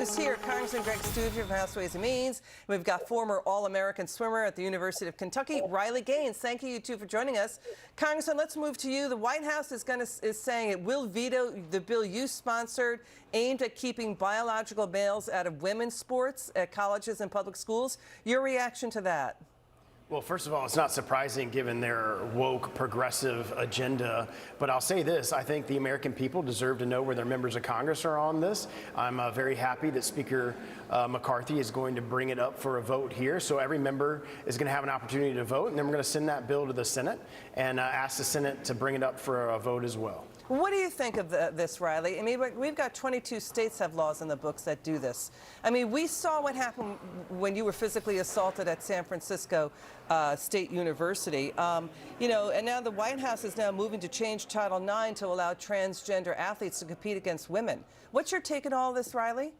This here, Congressman Greg Steube from House Ways and Means. We've got former All-American swimmer at the University of Kentucky, Riley Gaines. Thank you two for joining us. Congressman, let's move to you. The White House is saying it will veto the bill you sponsored aimed at keeping biological males out of women's sports at colleges and public schools. Your reaction to that? Well, first of all, it's not surprising given their woke, progressive agenda. But I'll say this, I think the American people deserve to know where their members of Congress are on this. I'm very happy that Speaker McCarthy is going to bring it up for a vote here. So every member is going to have an opportunity to vote. And then we're going to send that bill to the Senate and ask the Senate to bring it up for a vote as well. What do you think of this, Riley? I mean, we've got 22 states have laws in the books that do this. I mean, we saw what happened when you were physically assaulted at San Francisco State University. You know, and now the White House is now moving to change Title IX to allow transgender athletes to compete against women. What's your take on all this, Riley?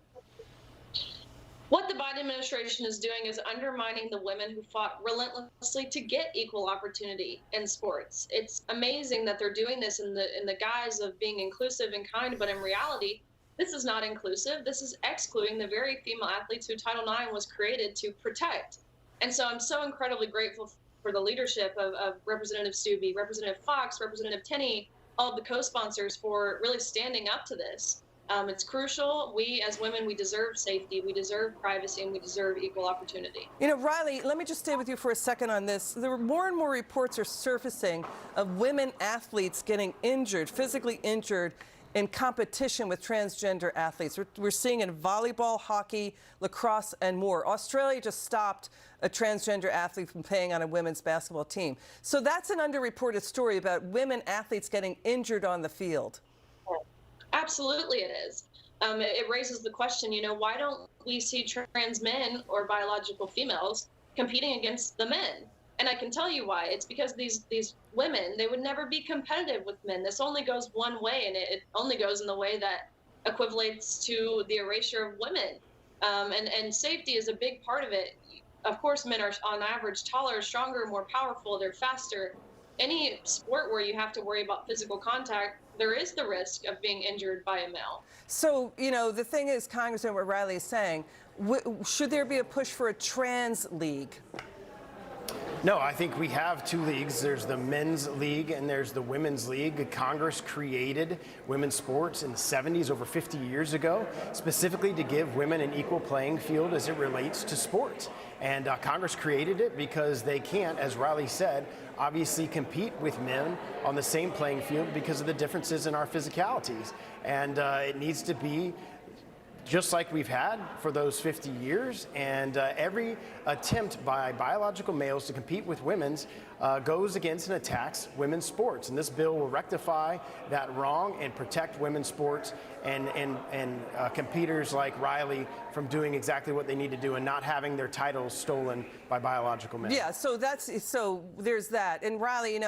What the Biden administration is doing is undermining the women who fought relentlessly to get equal opportunity in sports. It's amazing that they're doing this in the guise of being inclusive and kind, but in reality, this is not inclusive. This is excluding the very female athletes who Title IX was created to protect. And so I'm so incredibly grateful for the leadership of Representative Steube, Representative Fox, Representative Tenney, all of the co-sponsors for really standing up to this. It's crucial. We, as women, we deserve safety, we deserve privacy, and we deserve equal opportunity. You know, Riley, let me just stay with you for a second on this. There are more and more reports are surfacing of women athletes getting injured, physically injured, in competition with transgender athletes. We're seeing in volleyball, hockey, lacrosse, and more. Australia just stopped a transgender athlete from playing on a women's basketball team. So that's an underreported story about women athletes getting injured on the field. Absolutely it is. It raises the question, you know, why don't we see trans men or biological females competing against the men? And I can tell you why. It's because these women, they would never be competitive with men. This only goes one way, and it only goes in the way that equivalates to the erasure of women. And safety is a big part of it. Of course, men are on average taller, stronger, more powerful, they're faster. Any sport where you have to worry about physical contact, there is the risk of being injured by a male. So, you know, the thing is, Congressman, what Riley is saying, should there be a push for a trans league? No, I think we have two leagues. There's the men's league and there's the women's league. Congress created women's sports in the 70s, over 50 years ago, specifically to give women an equal playing field as it relates to sports. And Congress created it because they can't, as Riley said, obviously compete with men on the same playing field because of the differences in our physicalities. And it needs to be just like we've had for those 50 years, and every attempt by biological males to compete with women's goes against and attacks women's sports. And this bill will rectify that wrong and protect women's sports and competitors like Riley from doing exactly what they need to do and not having their titles stolen by biological men. Yeah, so there's that. And Riley,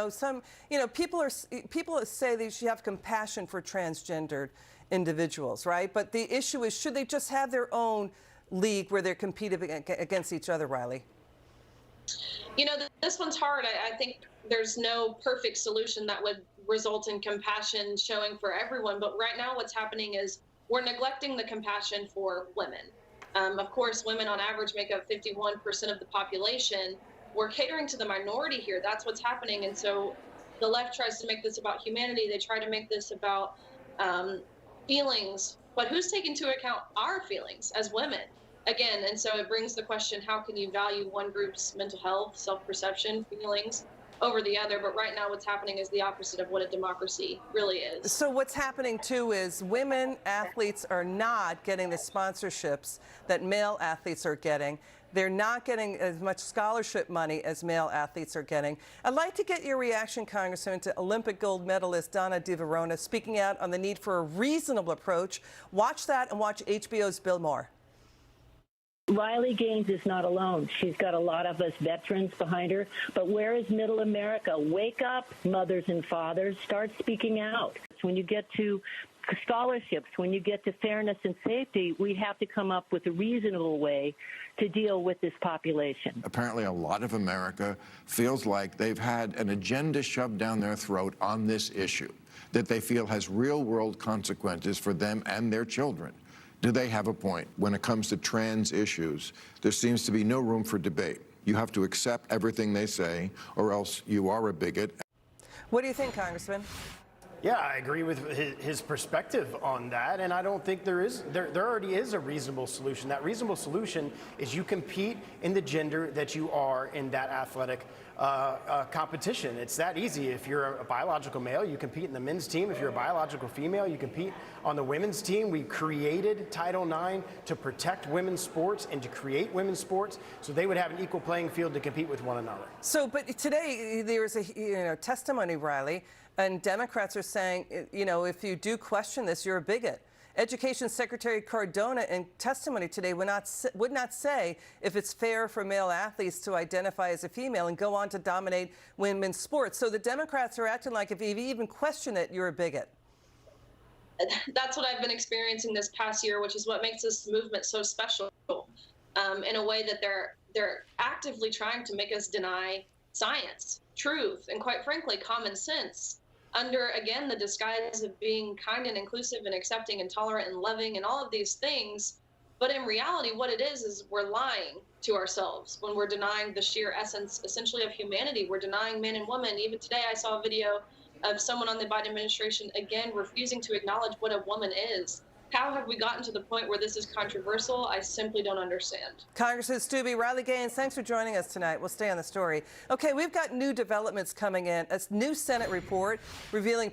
people say they should have compassion for transgendered individuals, right? But the issue is, should they just have their own league where they're competing against each other, Riley? You know, this one's hard. I think there's no perfect solution that would result in compassion showing for everyone. But right now what's happening is we're neglecting the compassion for women. Of course, women on average make up 51% of the population. We're catering to the minority here. That's what's happening. And so the left tries to make this about humanity. They try to make this about feelings, but who's taking into account our feelings as women? Again, and so it brings the question, how can you value one group's mental health, self-perception, feelings over the other? But right now what's happening is the opposite of what a democracy really is. So what's happening too is women athletes are not getting the sponsorships that male athletes are getting. They're not getting as much scholarship money as male athletes are getting. I'd like to get your reaction, Congressman, to Olympic gold medalist Donna Di Verona speaking out on the need for a reasonable approach. Watch that and watch HBO's Bill Maher. Riley Gaines is not alone. She's got a lot of us veterans behind her. But where is middle America? Wake up, mothers and fathers. Start speaking out. When you get to scholarships, when you get to fairness and safety, we have to come up with a reasonable way to deal with this population. Apparently a lot of America feels like they've had an agenda shoved down their throat on this issue that they feel has real-world consequences for them and their children. do they have a point? When it comes to trans issues, there seems to be no room for debate. You have to accept everything they say, or else you are a bigot. What do you think, Congressman? Yeah, I agree with his perspective on that, and I don't think there already is a reasonable solution. That reasonable solution is you compete in the gender that you are in that athletic competition. It's that easy. If you're a biological male, you compete in the men's team. If you're a biological female, you compete on the women's team. We created Title IX to protect women's sports and to create women's sports so they would have an equal playing field to compete with one another. So, but today there was a testimony, Riley, and Democrats are saying, if you do question this, you're a bigot. Education Secretary Cardona in testimony today would not say if it's fair for male athletes to identify as a female and go on to dominate women's sports. So the Democrats are acting like if you even question it, you're a bigot. That's what I've been experiencing this past year, which is what makes this movement so special, in a way that they're actively trying to make us deny science, truth, and quite frankly, common sense, under, again, the disguise of being kind and inclusive and accepting and tolerant and loving and all of these things. But in reality, what it is we're lying to ourselves when we're denying the sheer essence, essentially, of humanity. We're denying men and women. Even today, I saw a video of someone on the Biden administration, again, refusing to acknowledge what a woman is. How have we gotten to the point where this is controversial? I simply don't understand. Congressman Stubbe, Riley Gaines, thanks for joining us tonight. We'll stay on the story. Okay, we've got new developments coming in. A new Senate report revealing